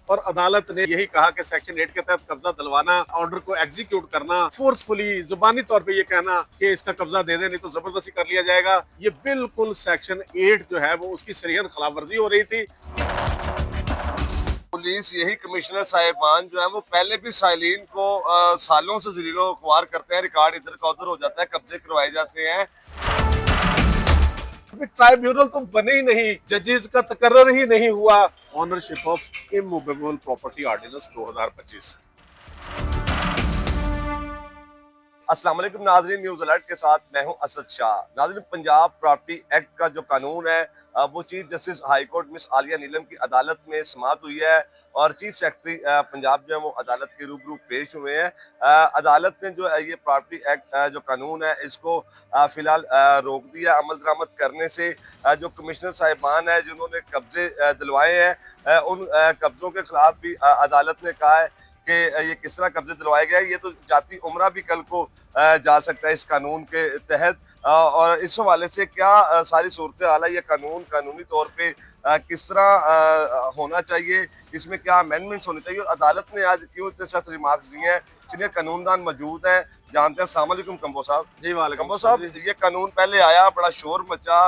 और अदालत ने यही कहा कि सेक्शन 8 के तहत कब्जा दिलवाना, ऑर्डर को एग्जीक्यूट करना, फोर्सफुली जुबानी तौर पे ये कहना कि इसका कब्जा दे दे नहीं तो जबरदस्ती कर लिया जाएगा, ये बिल्कुल सेक्शन 8 जो है वो उसकी सरीहन खिलाफवर्जी हो रही थी। पुलिस यही कमिश्नर साहिबान जो है वो पहले भी साइलिन को सालों से जलीलो ख्वार करते हैं, रिकॉर्ड इधर का उधर हो जाता है, कब्जे करवाए जाते हैं। ट्राइब्यूनल तो बने ही नहीं, जजेस का तकर्रर ही नहीं हुआ। Ownership of immovable property ordinance 2025। अस्सलाम वालेकुम नाजरीन, न्यूज अलर्ट के साथ मैं हूं असद शाह। नाजरीन, पंजाब प्रॉपर्टी एक्ट का जो कानून है वो chief justice high court miss Aliya Neelam की अदालत में समाअत हुई है और चीफ सेक्रेटरी पंजाब जो है वो अदालत के रूबरू पेश हुए हैं। अदालत ने जो है ये प्रॉपर्टी एक्ट जो कानून है इसको फिलहाल रोक दिया अमल दरामद करने से। जो कमिश्नर साहिबान है जिन्होंने कब्जे दिलवाए हैं उन कब्जों के खिलाफ भी अदालत ने कहा है कि ये किस तरह कब्जे दिलवाए गए। ये तो जाती उम्रा भी कल को जा सकता है इस कानून के तहत। और इस हवाले से क्या सारी सूरत हाल है, ये कानून कानूनी तौर पे किस तरह होना चाहिए, इसमें क्या अमेंडमेंट्स होने चाहिए, और अदालत ने आज क्यों इतने सख्त रिमार्क्स दिए हैं। सीनियर कानूनदान मौजूद हैं, जानते हैं। अस्सलाम वालेकुम कंबो साहब। जी वालेकुम। कंबो साहब, ये कानून पहले आया, बड़ा शोर मचा,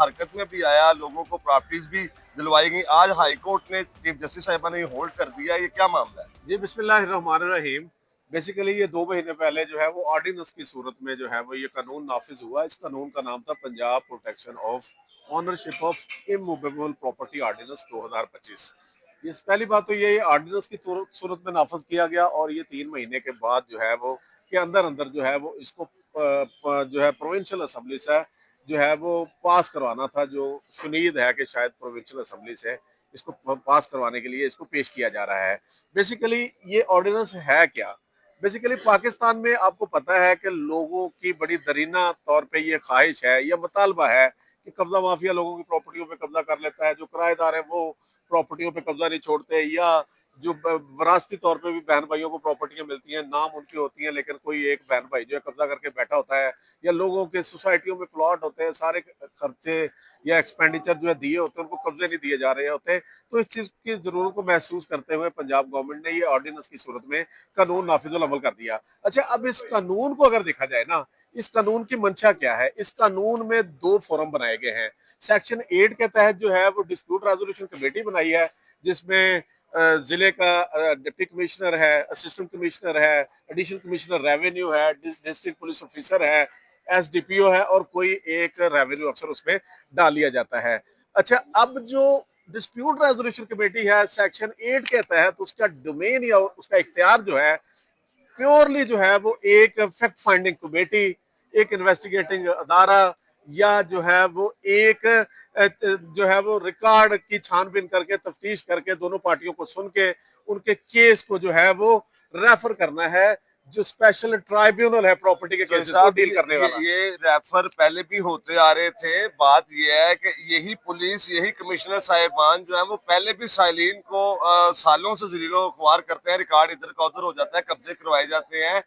हरकत में भी आया, लोगों को प्रॉपर्टीज भी दिलवाई गई। आज हाई कोर्ट ने चीफ जस्टिस साहिबा ने होल्ड कर दिया, ये क्या मामला है? जी बिस्मिल्लाहिर्रहमानिर्रहीम। बेसिकली ये 2 महीने पहले जो है वो ऑर्डिनेंस की सूरत में जो है वो ये कानून नाफिज हुआ। इस कानून का नाम था Punjab protection of ownership of immovable property ordinance 2025। इस पहली बात तो ये ऑर्डिनेंस की सूरत में नाफिज किया गया और ये 3 महीने के बाद जो है वो के अंदर अंदर जो है वो इसको जो है प्रोविंशियल असम्बली से जो है वो पास करवाना था। जो शुनीद है कि शायद प्रोविंशियल असम्बली से इसको पास करवाने के लिए इसको पेश किया जा रहा है। बेसिकली ये ऑर्डिनेंस है क्या? बेसिकली पाकिस्तान में आपको पता है कि लोगों की बड़ी दरीना तौर पे ये ख्वाहिश है या मुतालबा है कि कब्जा माफिया लोगों की प्रॉपर्टियों पे कब्जा कर लेता है। जो किराएदार है वो प्रॉपर्टियों पे कब्जा नहीं छोड़ते, या जो विरासती तौर पे भी बहन भाइयों को प्रॉपर्टियां मिलती हैं, नाम उनकी होती हैं लेकिन कोई एक बहन भाई जो है कब्जा करके बैठा होता है, या लोगों के सोसाइटियों में प्लॉट होते हैं, सारे खर्चे या एक्सपेंडिचर जो है दिए होते हैं उनको कब्जे नहीं दिए जा रहे होते। तो इस चीज की जरूरत को महसूस करते हुए पंजाब गवर्नमेंट ने ये ऑर्डिनेंस की सूरत में कानून नाफिजुल अमल कर दिया। अच्छा, अब इस कानून को अगर देखा जाए ना, इस कानून की मंशा क्या है? इस कानून में 2 फोरम बनाए गए हैं। सेक्शन 8 के तहत जो है वो डिस्प्यूट रेजोल्यूशन कमेटी बनाई है, जिसमें जिले का डिप्टी कमिश्नर है, असिस्टेंट कमिश्नर है, एडिशनल कमिश्नर रेवेन्यू है, डिस्ट्रिक्ट पुलिस ऑफिसर है, एसडीपीओ है और कोई एक रेवेन्यू अफसर उसमें डाल लिया जाता है। अच्छा, अब जो डिस्प्यूट रेजोल्यूशन कमेटी है सेक्शन 8 के तहत उसका डोमेन या उसका इख्तियार जो है प्योरली जो है वो एक फैक्ट फाइंडिंग कमेटी, एक इन्वेस्टिगेटिंग अदारा, या जो है वो एक जो है वो रिकॉर्ड की छानबीन करके तफ्तीश करके दोनों पार्टियों को सुन के उनके केस को जो है वो रेफर करना है जो स्पेशल ट्राइब्यूनल है प्रॉपर्टी के तो केसेस को डील करने वाला। ये रेफर पहले भी होते आ रहे थे। बात ये है कि यही पुलिस यही कमिश्नर साहिबान जो है वो पहले भी साइलिन को सालों से जलीलो ख्वार करते हैं, रिकॉर्ड इधर का उधर हो जाता है, कब्जे करवाए जाते हैं।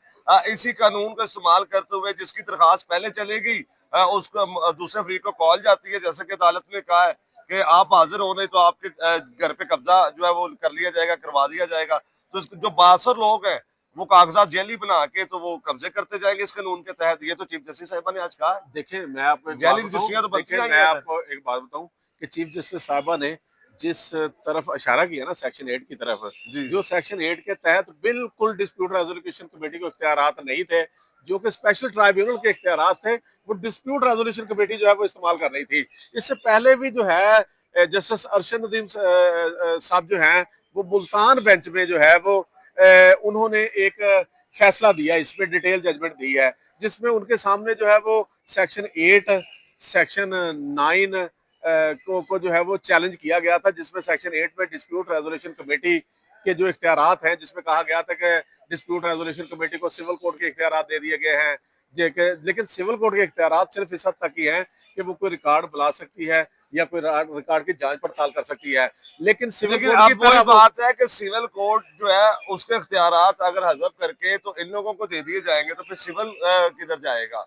इसी कानून का इस्तेमाल करते हुए जिसकी दरखास्त पहले चलेगी उसको दूसरे फरीक को कॉल जाती है, जैसे कि अदालत ने कहा है कि आप हाजिर हो नहीं तो आपके घर पे कब्जा जो है वो कर लिया जाएगा, करवा दिया जाएगा। तो जो 62 लोग हैं वो कागजात जेली बना के तो वो कब्जे करते जाएंगे इस कानून के तहत। ये तो चीफ जस्टिस साहिबा ने आज कहा। देखिए मैं आपको एक बात जेली बताऊं, रजिस्ट्रियां तो बनती देखिए आई मैं हैं इधर। आपको एक बात बताऊं कि चीफ जस्टिस साहबा ने जिस तरफ इशारा किया ना सेक्शन 8 की तरफ, जी जो सेक्शन 8 के तहत बिल्कुल डिस्प्यूट रेजोल्यूशन कमेटी को इख्तियारात नहीं थे, जो कि स्पेशल ट्राइब्यूनल के इख्तियारात थे, वो डिस्प्यूट रेजोल्यूशन कमेटी जो है वो इस्तेमाल कर रही थी। इससे पहले भी जो है जस्टिस अरशद नदीम साहब जो हैं वो मुल्तान बेंच में जो है वो उन्होंने एक फैसला दिया, इसमें डिटेल जजमेंट दी है, जिसमें उनके सामने जो है वो सेक्शन 8 सेक्शन 9 को जो है वो चैलेंज किया गया था, जिसमें सेक्शन 8 में डिस्प्यूट रेजोल्यूशन कमेटी के जो इख्तियारात हैं, जिसमें कहा गया था कि डिस्प्यूट रेजोल्यूशन कमेटी को सिविल कोर्ट के इख्तियारात दे दिए गए हैं। लेकिन सिविल कोर्ट के इख्तियारात सिर्फ इस हद तक ही हैं कि वो कोई रिकॉर्ड बुला सकती है या कोई रिकॉर्ड की जांच पड़ताल कर सकती है। लेकिन सिविल लेकिन कोर्ट की अब वही तरह बात है कि सिविल कोर्ट जो है उसके इख्तियारात अगर हजफ करके तो इन लोगों को दे दिए जाएंगे तो फिर सिविल किधर जाएगा?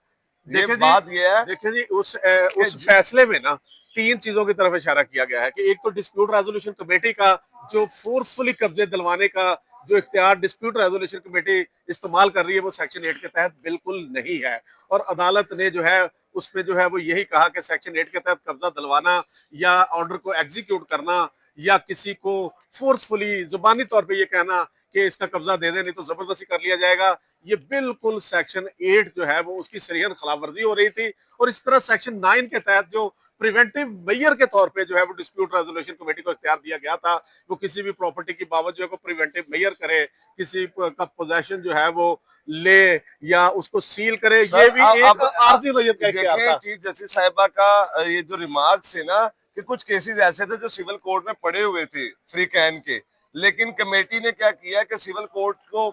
देखिए जी, बात ये है देखिए जी, उस कि उस फैसले में ना तीन चीजों की तरफ इशारा किया गया है कि एक तो डिस्प्यूट रेजोल्यूशन कमेटी का जो फोर्सफुली कब्जे दिलवाने का जो इख्तियार डिस्प्यूट रेजोल्यूशन कमेटी इस्तेमाल कर रही है वो सेक्शन 8 के तहत बिल्कुल नहीं है। और अदालत ने जो है उसमें जो है वो यही कहा कि सेक्शन 8 के तहत कब्जा दिलवाना या ऑर्डर को एग्जीक्यूट करना या किसी को फोर्सफुली जुबानी तौर पे ये कहना कि इसका कब्जा दे दे नहीं तो जबरदस्ती कर लिया जाएगा, ये बिल्कुल सेक्शन 8 जो है वो उसकी सरीहन खिलाफवर्जी हो रही थी। और इस तरह सेक्शन 9 के तहत जो प्रिवेंटिव मेजर के तौर पे जो है वो डिस्प्यूट रेजोल्यूशन कमेटी को इख्तियार दिया गया था, वो किसी भी प्रॉपर्टी की बाबत जो है प्रिवेंटिव मेजर करे, किसी का पोजेशन जो है वो ले या उसको सील करे, ये भी एक आर्जी नोयत का इख्तियार देखिए था। चीफ जस्टिस साहिबा का ये जो रिमार्क्स है ना कि कुछ केसेस ऐसे थे जो सिविल कोर्ट में पड़े हुए थे फ्री कैन के, लेकिन कमेटी ने क्या किया कि सिविल कोर्ट को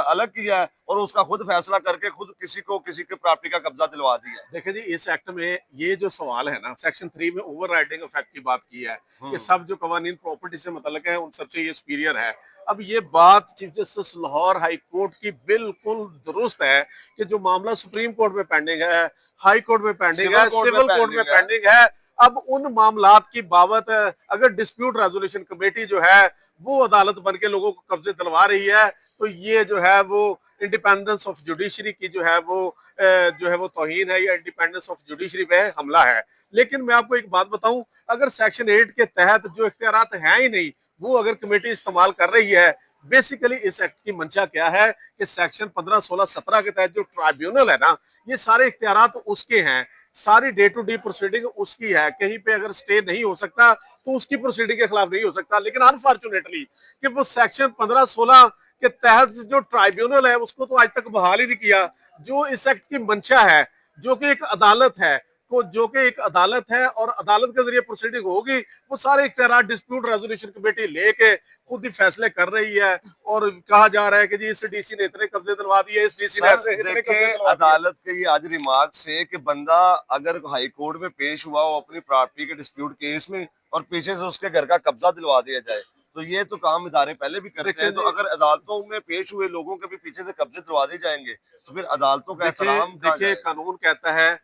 अलग किया और उसका खुद फैसला करके खुद किसी के प्रॉपर्टी का कब्जा दिलवा दिया। देखिए जी, इस एक्ट में ये जो सवाल है ना, सेक्शन 3 में ओवर राइडिंग इफेक्ट की बात की है कि सब जो कवानीन प्रॉपर्टी से मुतल्लिक है उन सबसे ये सुपीरियर है। अब ये बात chief justice Lahore high court की बिल्कुल दुरुस्त है कि जो मामला सुप्रीम कोर्ट में पेंडिंग है, हाई कोर्ट में पेंडिंग है, सिविल कोर्ट में पेंडिंग है, अब उन मामलात की बाबत अगर डिस्प्यूट रेजोल्यूशन कमेटी जो है वो अदालत बन के लोगों को कब्जे दिलवा रही है, तो ये जो है वो इंडिपेंडेंस ऑफ जुडिशरी की जो है वो तौहीन है या इंडिपेंडेंस ऑफ जुडिशरी पे हमला है। लेकिन मैं आपको एक बात बताऊं, अगर सेक्शन 8 के तहत जो इख्तियारात हैं ही नहीं वो अगर कमेटी इस्तेमाल कर रही है, बेसिकली इस एक्ट की मंशा क्या है कि सेक्शन 15, 16, 17 के तहत जो ट्राइब्यूनल है ना, ये सारे इख्तियारात उसके हैं, सारी डे टू डे प्रोसीडिंग उसकी है, कहीं पे अगर स्टे नहीं हो सकता तो उसकी प्रोसीडिंग के खिलाफ नहीं हो सकता। लेकिन अनफॉर्चुनेटली कि वो सेक्शन 15, 16 के तहत जो ट्राइब्यूनल है उसको तो आज तक बहाल ही नहीं किया। जो इस एक्ट की मंशा है, जो कि एक अदालत है, को जो कि एक अदालत है और अदालत के जरिए प्रोसीडिंग होगी, वो सारे इख्तियार डिस्प्यूट रेजोल्यूशन कमेटी लेके खुद ही फैसले कर रही है। और कहा जा रहा है कि जी इस डीसी ने इतने कब्जे दिलवा दिए, इस डीसी ने ऐसे इतने कब्जे दिलवा दिए। अदालत के ये आज रिमार्क से कि बंदा अगर हाई कोर्ट में पेश हुआ हो अपनी प्रॉपर्टी के डिस्प्यूट केस में और पीछे से उसके घर का कब्जा दिलवा दिया जाए, तो ये तो काम इदारे पहले भी करते हैं। तो अगर अदालतों में पेश हुए लोगों के भी पीछे से कब्जे दिलवा दिए जाएंगे तो फिर अदालतों का एहतराम देखिए कानून कहता है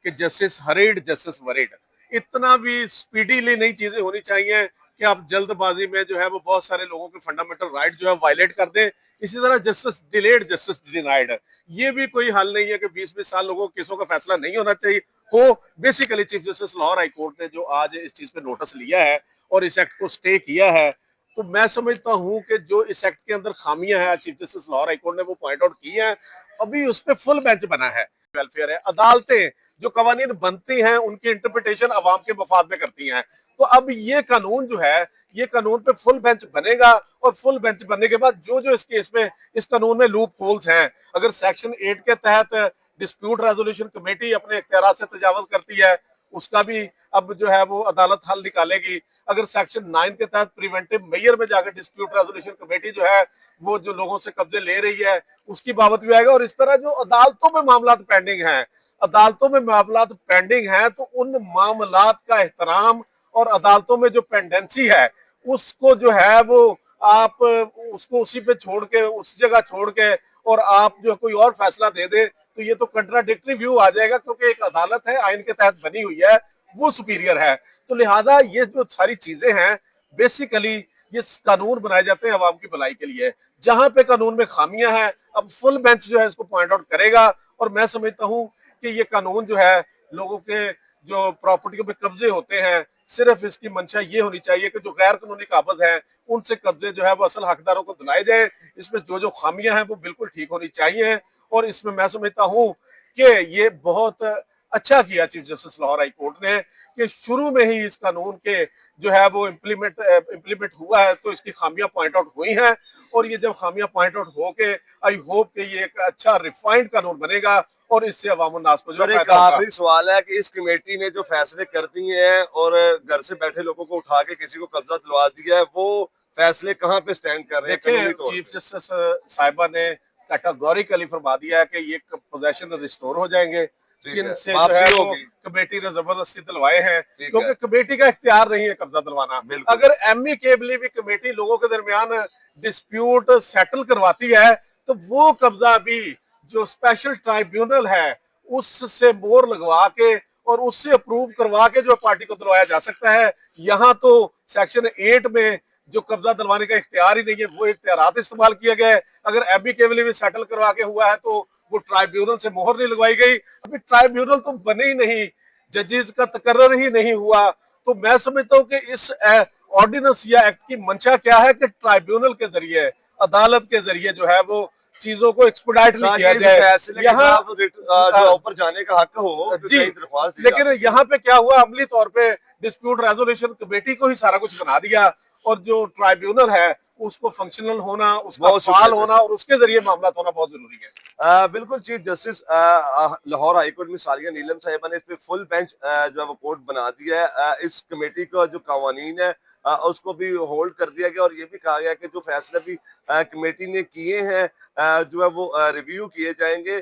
कि जस्टिस हरीड जस्टिस वरीड, इतना भी स्पीडीली नहीं चीजें होनी चाहिए कि आप जल्दबाजी में जो है वो बहुत सारे लोगों के फंडामेंटल राइट जो है वायलेट कर दें। इसी तरह जस्टिस डिलेड जस्टिस डिनाइड, ये भी कोई हल नहीं है कि 20-20 साल लोगों के केसों का फैसला नहीं होना चाहिए हो। Basically chief justice Lahore high court ने जो आज इस चीज पे नोटिस लिया है और इस एक्ट को स्टे किया है, तो मैं समझता हूं कि जो इस एक्ट के अंदर खामियां हैं chief justice Lahore high court ने वो पॉइंट आउट की है। अभी उस पर फुल बेंच बना है, वेलफेयर है, अदालतें जो कवानीन बनती हैं उनकी इंटरप्रिटेशन अवाम के मफाद में करती हैं। तो अब ये कानून जो है, ये कानून पे फुल बेंच बनेगा और फुल बेंच बनने के बाद जो जो इस केस में इस कानून में लूप होल्स हैं, अगर सेक्शन 8 के तहत डिस्प्यूट रेजोल्यूशन कमेटी अपने इख्तियार से तजावुज करती है, उसका भी अब जो है वो अदालत हल निकालेगी। अगर सेक्शन 9 के तहत प्रिवेंटिव मेजर में जाकर डिस्प्यूट रेजोल्यूशन कमेटी जो है वो जो लोगों से कब्जे ले रही है उसकी बाबत भी आएगा। और इस तरह जो अदालतों में मामला पेंडिंग हैं, अदालतों में मामला पेंडिंग हैं, तो उन मामलात का एहतराम और अदालतों में जो पेंडेंसी है उसको जो है वो आप उसको उसी पे छोड़ के, उस जगह छोड़ के और आप जो कोई और फैसला दे दे, तो ये तो कंट्राडिक्टरी व्यू आ जाएगा, क्योंकि एक अदालत है, आइन के तहत बनी हुई है, वो सुपीरियर है। तो लिहाजा ये जो सारी चीजें हैं बेसिकली ये कानून बनाए जाते हैं अवाम की भलाई के लिए। जहां पे कानून में खामियां हैं अब फुल बेंच जो है इसको पॉइंट आउट करेगा। और मैं समझता हूं कि ये कानून जो है लोगों के जो प्रॉपर्टी पे कब्जे होते हैं, सिर्फ इसकी मंशा ये होनी चाहिए कि जो गैर कानूनी काबज हैं उनसे कब्जे जो है वो असल हकदारों को दिलाए जाए। इसमें जो जो खामियां हैं वो बिल्कुल ठीक होनी चाहिए। और इसमें मैं समझता हूं कि ये बहुत अच्छा किया chief justice Lahore high court ने कि शुरू में ही इस कानून के जो है वो इम्प्लीमेंट हुआ है, तो इसकी खामियां पॉइंट आउट हुई हैं। और ये जब खामियां पॉइंट आउट हो के आई होप कि ये एक अच्छा रिफाइंड कानून बनेगा और इससे अवाम नास को जो एक आखिरी सवाल है कि इस कमेटी ने जो फैसले कर दिए हैं और घर से बैठे लोगों को उठा के किसी को कब्जा दिलवा दिया है, वो फैसले कहाँ पे स्टैंड कर रहे हैं? देखिए चीफ जस्टिस साहिबा ने कैटेगोरिकली फरमा दिया है कि ये पोजेशन रिस्टोर हो जाएंगे, जिनसे जो है वो कमेटी ने जबरदस्ती दिलवाए हैं, क्योंकि कमेटी का इख्तियार नहीं है कब्जा दिलवाना। अगर एमिकेबली भी कमेटी लोगों के दरमियान डिस्प्यूट सेटल करवाती है तो वो कब्जा भी जो स्पेशल ट्राइब्यूनल है उससे मोहर लगवा के और उससे अप्रूव करवा के जो पार्टी को दिलवाया जा सकता है। यहाँ तो सेक्शन 8 में जो कब्जा दिलवाने का इख्तियार ही नहीं है, वो इख्तियारात इस्तेमाल किए गए। अगर एमिकेबली भी सेटल करवा के हुआ है तो वो ट्राइब्यूनल से मोहर नहीं लगवाई गई। अभी ट्राइब्यूनल तो बने ही नहीं, जजेस का तकर्रर ही नहीं हुआ। तो मैं समझता हूं कि इस ऑर्डिनेंस या एक्ट की मंशा क्या है कि ट्राइब्यूनल के जरिए, अदालत के जरिए जो है वो चीजों को एक्सपेडाइटली किया ताकि इस जाए। फैसले के यहाँ खिलाफ जो ऊपर जाने का हक हो तो जी, सही दरख्वास्त दी जा लेकिन सकती है। यहाँ पे क्या हुआ, अमली तौर पे डिस्प्यूट रेजोल्यूशन कमेटी को ही सारा कुछ बना दिया और जो ट्राइब्यूनल है उसको फंक्शनल होना, उसका बहुत फाल शुक्रिया होना जज। और उसके जरिए मामला होना बहुत जरूरी है। बिल्कुल चीफ जस्टिस लाहौर हाईकोर्ट में सालिया नीलम साहिबा ने इस पे फुल बेंच जो है वो कोर्ट बना दिया है। इस कमेटी का जो कवानीन है उसको भी होल्ड कर दिया गया और ये भी कहा गया कि जो फैसले भी कमेटी ने किए हैं जो है वो रिव्यू किए जाएंगे।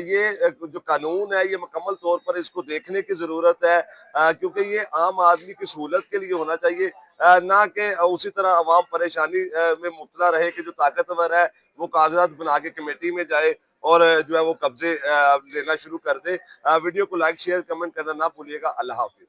ये जो कानून है ये मुकम्मल तौर पर इसको देखने की जरूरत है क्योंकि ये आम आदमी की सहूलत के लिए होना चाहिए, ना कि उसी तरह अवाम परेशानी में मुब्तला रहे कि जो ताकतवर है वो कागजात बना के कमेटी में जाए और जो है वो कब्जे लेना शुरू कर दे। वीडियो को लाइक शेयर कमेंट करना ना भूलिएगा। अल्लाह हाफिज।